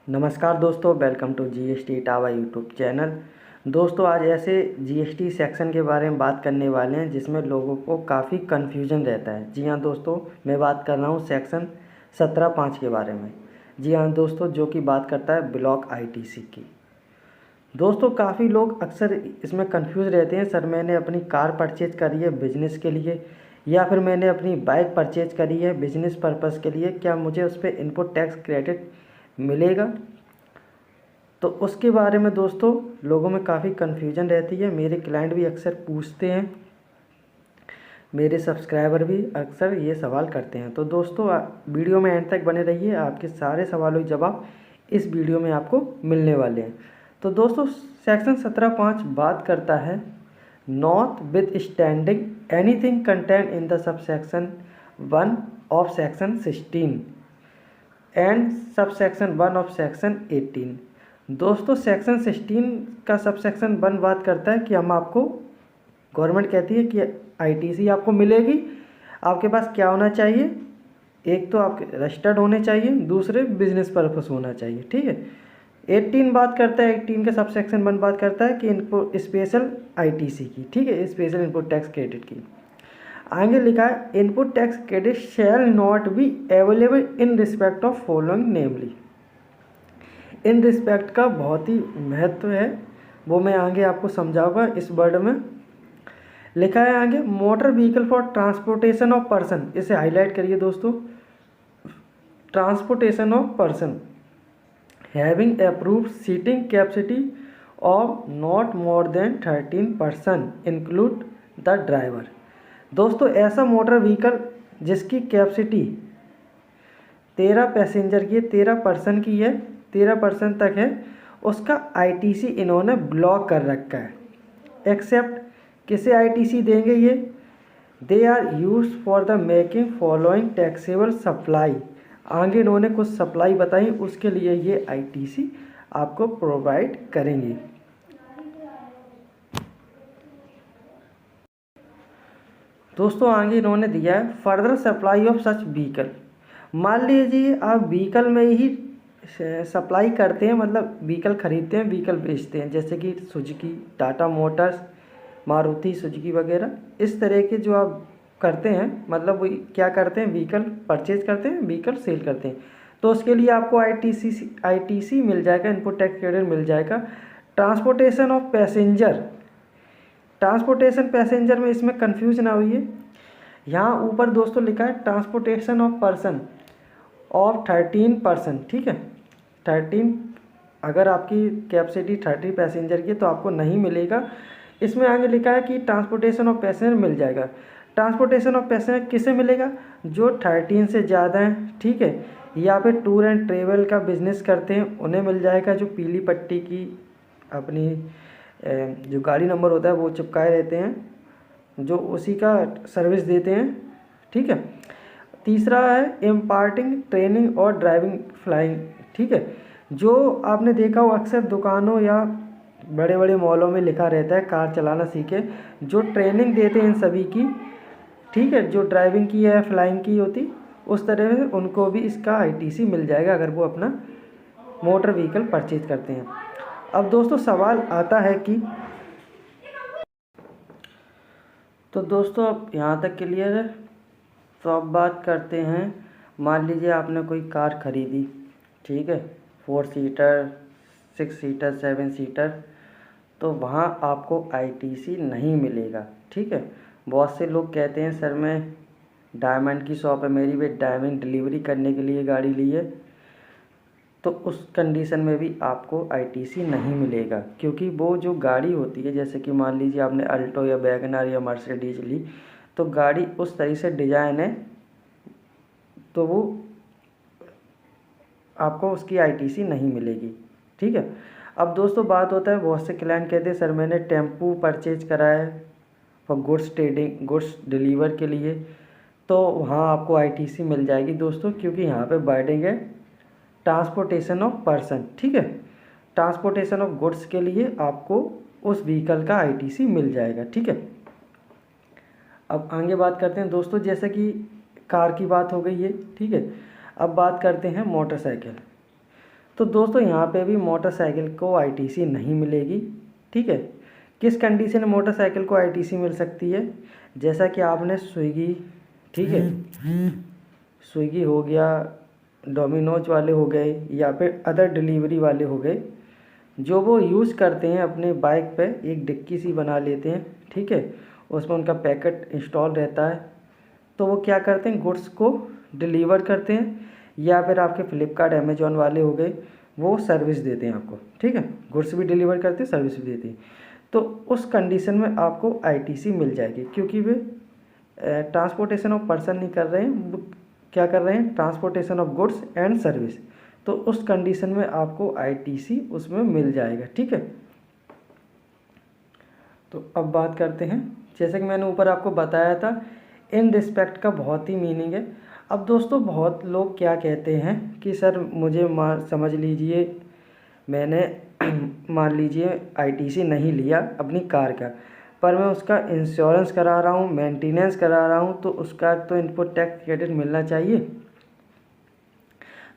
नमस्कार दोस्तों, welcome to GST टावा यूट्यूब चैनल। दोस्तों, आज ऐसे जीएसटी सेक्शन के बारे में बात करने वाले हैं जिसमें लोगों को काफ़ी कन्फ्यूजन रहता है। जी हाँ दोस्तों, मैं बात कर रहा हूँ सेक्शन 17(5) के बारे में। जी हाँ दोस्तों, जो कि बात करता है ब्लॉक आईटीसी की। दोस्तों, काफ़ी लोग अक्सर इसमें कंफ्यूज रहते हैं, सर मैंने अपनी कार परचेज करी है बिजनेस के लिए, या फिर मैंने अपनी बाइक परचेज करी है बिजनेस पर्पज़ के लिए, क्या मुझे उस पर इनपुट टैक्स क्रेडिट मिलेगा? तो उसके बारे में दोस्तों लोगों में काफ़ी कन्फ्यूजन रहती है। मेरे क्लाइंट भी अक्सर पूछते हैं, मेरे सब्सक्राइबर भी अक्सर ये सवाल करते हैं। तो दोस्तों वीडियो में एंड तक बने रहिए, आपके सारे सवालों के जवाब इस वीडियो में आपको मिलने वाले हैं। तो दोस्तों सेक्शन 17(5) बात करता है not with standing anything content in the subsection 1 of section 16 and subsection 1 of section 18। दोस्तों सेक्शन 16 का सबसेक्शन 1 बात करता है कि हम आपको, गवर्नमेंट कहती है कि आईटीसी आपको मिलेगी। आपके पास क्या होना चाहिए? एक तो आपके रजिस्टर्ड होने चाहिए, दूसरे बिजनेस पर्पस होना चाहिए। ठीक है। 18 बात करता है, 18 का सबसेक्शन 1 बात करता है कि इनको स्पेशल आईटीसी की, ठीक है, स्पेशल इनपुट टैक्स क्रेडिट की। आगे लिखा है input tax credit shall not be available in respect of following namely. In respect का बहुत ही महत्व है, वो मैं आगे आपको समझाऊंगा। इस वर्ड में लिखा है आगे motor vehicle for transportation of person, इसे हाईलाइट करिए दोस्तों। Transportation of person having approved seating capacity of not more than 13 person include the driver. दोस्तों ऐसा मोटर व्हीकल जिसकी कैपेसिटी 13 पैसेंजर की है, 13 पर्सन की है, 13 पर्सन तक है, उसका आईटीसी इन्होंने ब्लॉक कर रखा है। एक्सेप्ट किसे आईटीसी देंगे ये? They are use for the making following taxable supply. आगे इन्होंने कुछ सप्लाई बताई, उसके लिए ये आईटीसी आपको प्रोवाइड करेंगे। दोस्तों आगे इन्होंने दिया है further supply of such vehicle. मान लीजिए आप व्हीकल में ही सप्लाई करते हैं, मतलब व्हीकल खरीदते हैं, व्हीकल बेचते हैं, जैसे कि Suzuki, Tata Motors, Maruti Suzuki वगैरह, इस तरह के जो आप करते हैं, मतलब वो क्या करते हैं, व्हीकल परचेज करते हैं, व्हीकल सेल करते हैं, तो उसके लिए आपको आईटीसी मिल जाएगा, इनपुट टैक्स क्रेडिट मिल जाएगा। Transportation of passenger, transportation passenger में इसमें कन्फ्यूज ना हुई है। यहाँ ऊपर दोस्तों लिखा है transportation of person of 13 person, ठीक है, 13, अगर आपकी कैपेसिटी 30 पैसेंजर की तो आपको नहीं मिलेगा। इसमें आगे लिखा है कि ट्रांसपोर्टेशन ऑफ पैसेंजर मिल जाएगा। ट्रांसपोर्टेशन ऑफ पैसेंजर किसे मिलेगा? जो 13 से ज़्यादा हैं, ठीक है, या फिर टूर एंड ट्रेवल का बिजनेस करते हैं उन्हें मिल जाएगा। जो पीली पट्टी की अपनी जो गाड़ी नंबर होता है वो चिपकाए रहते हैं, जो उसी का सर्विस देते हैं, ठीक है। तीसरा है इम्पार्टिंग ट्रेनिंग और ड्राइविंग फ्लाइंग, ठीक है, जो आपने देखा हो अक्सर दुकानों या बड़े बड़े मॉलों में लिखा रहता है कार चलाना सीखे, जो ट्रेनिंग देते हैं इन सभी की, ठीक है, जो ड्राइविंग की है फ्लाइंग की होती, उस तरह से उनको भी इसका आईटीसी मिल जाएगा अगर वो अपना मोटर व्हीकल परचेज करते हैं। अब दोस्तों सवाल आता है कि, तो दोस्तों अब यहाँ तक क्लियर है। तो अब बात करते हैं, मान लीजिए आपने कोई कार खरीदी, ठीक है, 4 सीटर, 6 सीटर, 7 सीटर, तो वहाँ आपको आईटीसी नहीं मिलेगा, ठीक है। बहुत से लोग कहते हैं सर मैं डायमंड की शॉप है मेरी, वे डायमंड डिलीवरी करने के लिए गाड़ी ली है, तो उस कंडीशन में भी आपको आईटीसी नहीं मिलेगा, क्योंकि वो जो गाड़ी होती है, जैसे कि मान लीजिए आपने अल्टो या वैगनर या मर्सिडीज ली, तो गाड़ी उस तरह से डिज़ाइन है, तो वो आपको उसकी आईटीसी नहीं मिलेगी, ठीक है। अब दोस्तों बात होता है, बहुत से क्लाइंट कहते हैं सर मैंने टेम्पू परचेज करा है for goods trading, goods deliver के लिए, तो वहाँ आपको आईटीसी मिल जाएगी दोस्तों, क्योंकि यहाँ पे वर्डिंग है ट्रांसपोर्टेशन ऑफ पर्सन, ठीक है, ट्रांसपोर्टेशन ऑफ गुड्स के लिए आपको उस व्हीकल का आईटीसी मिल जाएगा, ठीक है। अब आगे बात करते हैं दोस्तों, जैसे कि कार की बात हो गई है, ठीक है। अब बात करते हैं मोटरसाइकिल। तो दोस्तों यहाँ पे भी मोटरसाइकिल को आईटीसी नहीं मिलेगी। ठीक है, किस कंडीशन में मोटरसाइकिल को आईटीसी मिल सकती है? जैसा कि आपने स्विगी, ठीक है, स्विगी हो गया, डोमिनोज वाले हो गए या फिर अदर डिलीवरी वाले हो गए, जो वो यूज़ करते हैं अपने बाइक पे एक डिक्की सी बना लेते हैं। ठीक है, उसमें उनका पैकेट इंस्टॉल रहता है, तो वो क्या करते हैं, गुड्स को डिलीवर करते हैं। या फिर आपके फ्लिपकार्ट अमेजोन वाले हो गए, वो सर्विस देते हैं आपको। ठीक है, गुड्स भी डिलीवर करते हैं, सर्विस भी देते हैं। तो उस कंडीशन में आपको आईटीसी मिल जाएगी, क्योंकि वे ट्रांसपोर्टेशन ऑफ पर्सन नहीं कर रहे हैं, वो क्या कर रहे हैं, transportation of goods and service. तो उस कंडीशन में आपको आईटीसी उसमें मिल जाएगा। ठीक है, तो अब बात करते हैं, जैसे कि मैंने ऊपर आपको बताया था, इन रिस्पेक्ट का बहुत ही मीनिंग है। अब दोस्तों बहुत लोग क्या कहते हैं कि सर मुझे समझ लीजिए मैंने मान लीजिए आईटीसी नहीं लिया अपनी कार का, पर मैं उसका इंश्योरेंस करा रहा हूँ, मेंटेनेंस करा रहा हूँ, तो उसका तो इनपुट टैक्स क्रेडिट मिलना चाहिए।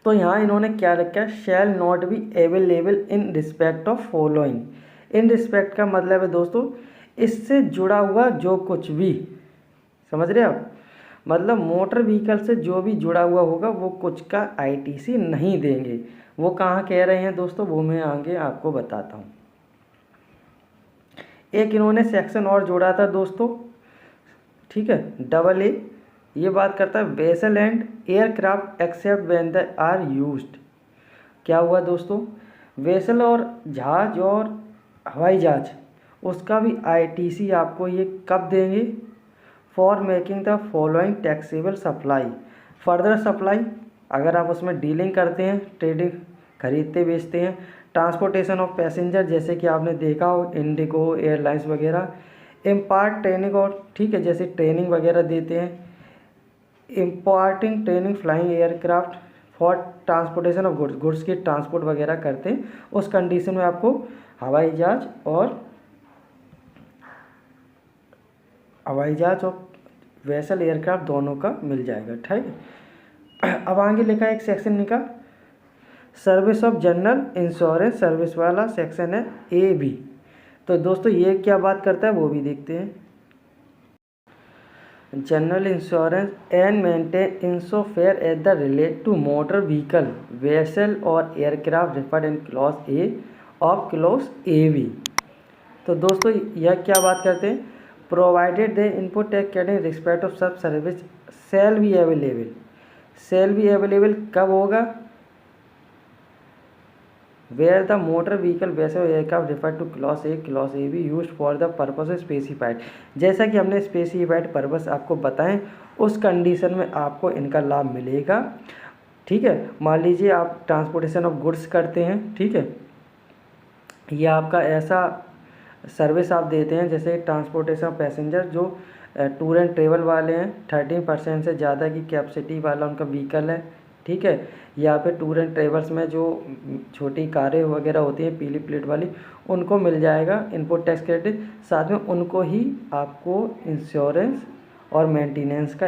तो यहाँ इन्होंने क्या रखा है, shall not be available in respect of following. In respect का मतलब है दोस्तों, इससे जुड़ा हुआ जो कुछ भी, समझ रहे आप, मतलब मोटर व्हीकल से जो भी जुड़ा हुआ होगा वो कुछ का आईटीसी नहीं देंगे। वो कहाँ कह रहे हैं दोस्तों, वो मैं आगे आपको बताता हूँ। एक इन्होंने सेक्शन और जोड़ा था दोस्तों, ठीक है, डबल ए, ये बात करता है vessel and aircraft except when they are used. क्या हुआ दोस्तों, वेसल और जहाज और हवाई जहाज, उसका भी आईटीसी आपको ये कब देंगे, for making the following taxable supply. Further supply, अगर आप उसमें डीलिंग करते हैं, ट्रेडिंग, खरीदते बेचते हैं, ट्रांसपोर्टेशन ऑफ पैसेंजर, जैसे कि आपने देखा हो इंडिगो एयरलाइंस वगैरह, इम्पार्ट ट्रेनिंग, और ठीक है, जैसे ट्रेनिंग वगैरह देते हैं, imparting training flying aircraft for transportation of goods, goods की ट्रांसपोर्ट वगैरह करते हैं, उस कंडीशन में आपको हवाई जहाज और वेसल एयरक्राफ्ट दोनों का मिल जाएगा। ठीक है, अब आगे लिखा एक सेक्शन लिखा service of general insurance service वाला सेक्शन है ए बी। तो दोस्तों ये क्या बात करता है वो भी देखते हैं। General insurance and maintain insofar at the relate to motor vehicle vessel और aircraft referred in clause A of clause A B. तो दोस्तों यह क्या बात करते हैं, provided the input tax credit respect of such service shall be available. Shall be available कब होगा, where the motor vehicle vessel aircraft refer to clause A B use for the purpose specified. जैसा कि हमने specified purpose आपको बताएं, उस condition में आपको इनका लाभ मिलेगा। ठीक है, मान लीजिए आप ट्रांसपोर्टेशन ऑफ गुड्स करते हैं, ठीक है, यह आपका ऐसा सर्विस आप देते हैं जैसे ट्रांसपोर्टेशन ऑफ पैसेंजर, जो टूर एंड ट्रेवल वाले हैं, 13% से ज़्यादा की कैपेसिटी वाला उनका व्हीकल है, ठीक है, या फिर टूर एंड ट्रेवल्स में जो छोटी कारें वगैरह होती हैं पीली प्लेट वाली, उनको मिल जाएगा इनपुट टैक्स क्रेडिट। साथ में उनको ही आपको इंश्योरेंस और मेंटेनेंस का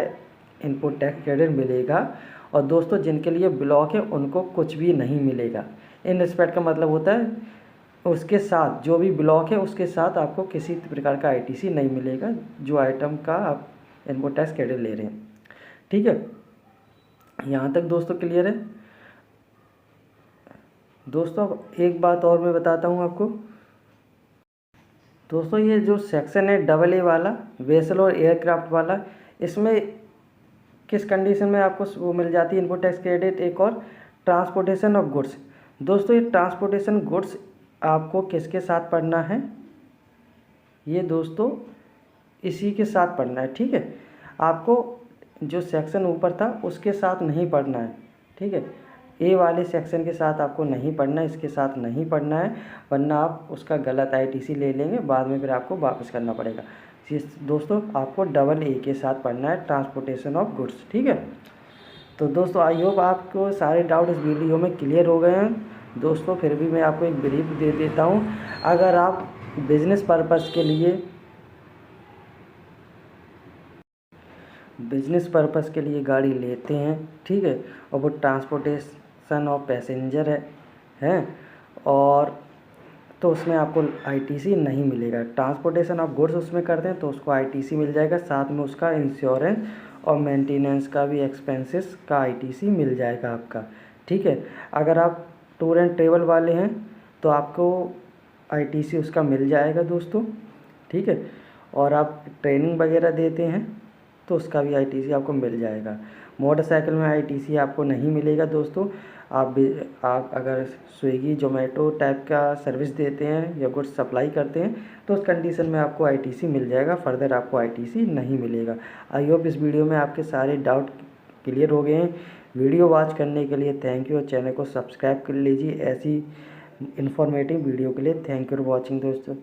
इनपुट टैक्स क्रेडिट मिलेगा। और दोस्तों जिनके लिए ब्लॉक है उनको कुछ भी नहीं मिलेगा। इन रिस्पेक्ट का मतलब होता है उसके साथ जो भी ब्लॉक है उसके साथ आपको किसी प्रकार का आईटीसी नहीं मिलेगा जो आइटम का आप इनपुट टैक्स क्रेडिट ले रहे हैं। ठीक है, यहाँ तक दोस्तों क्लियर है। दोस्तों अब एक बात और मैं बताता हूँ आपको। दोस्तों ये जो सेक्शन है डबल ए वाला वेसल और एयरक्राफ्ट वाला, इसमें किस कंडीशन में आपको वो मिल जाती है इनपुट टैक्स क्रेडिट, एक और ट्रांसपोर्टेशन ऑफ गुड्स। दोस्तों ये ट्रांसपोर्टेशन गुड्स आपको किसके साथ पढ़ना है, ये दोस्तों इसी के साथ पढ़ना है। ठीक है, आपको जो सेक्शन ऊपर था उसके साथ नहीं पढ़ना है। ठीक है, ए वाले सेक्शन के साथ आपको नहीं पढ़ना है, इसके साथ नहीं पढ़ना है, वरना आप उसका गलत आईटीसी ले लेंगे, बाद में फिर आपको वापस करना पड़ेगा। दोस्तों आपको डबल ए के साथ पढ़ना है, ट्रांसपोर्टेशन ऑफ गुड्स। ठीक है, तो दोस्तों आई होप आपको सारे डाउट इस वीडियो में क्लियर हो गए हैं। दोस्तों फिर भी मैं आपको एक ब्रीफ दे देता हूँ। अगर आप बिजनेस पर्पस के लिए गाड़ी लेते हैं, ठीक है, और वो ट्रांसपोर्टेशन ऑफ पैसेंजर है, हैं, और तो उसमें आपको आईटीसी नहीं मिलेगा। ट्रांसपोर्टेशन ऑफ गुड्स उसमें करते हैं तो उसको आईटीसी मिल जाएगा, साथ में उसका इंश्योरेंस और मेंटेनेंस का भी एक्सपेंसेस का आईटीसी मिल जाएगा आपका। ठीक है, अगर आप टूर एंड ट्रेवल वाले हैं तो आपको आईटीसी उसका मिल जाएगा दोस्तों। ठीक है, और आप ट्रेनिंग वगैरह देते हैं तो उसका भी आईटीसी आपको मिल जाएगा। मोटरसाइकिल में आईटीसी आपको नहीं मिलेगा दोस्तों। आप अगर स्विगी जोमेटो टाइप का सर्विस देते हैं या गुड्स सप्लाई करते हैं तो उस कंडीशन में आपको आईटीसी मिल जाएगा, फर्दर आपको आईटीसी नहीं मिलेगा। आई होप इस वीडियो में आपके सारे डाउट क्लियर हो गए हैं। वीडियो वॉच करने के लिए थैंक यू, और चैनल को सब्सक्राइब कर लीजिए ऐसी इन्फॉर्मेटिव वीडियो के लिए। थैंक यू फॉर वॉचिंग दोस्तों।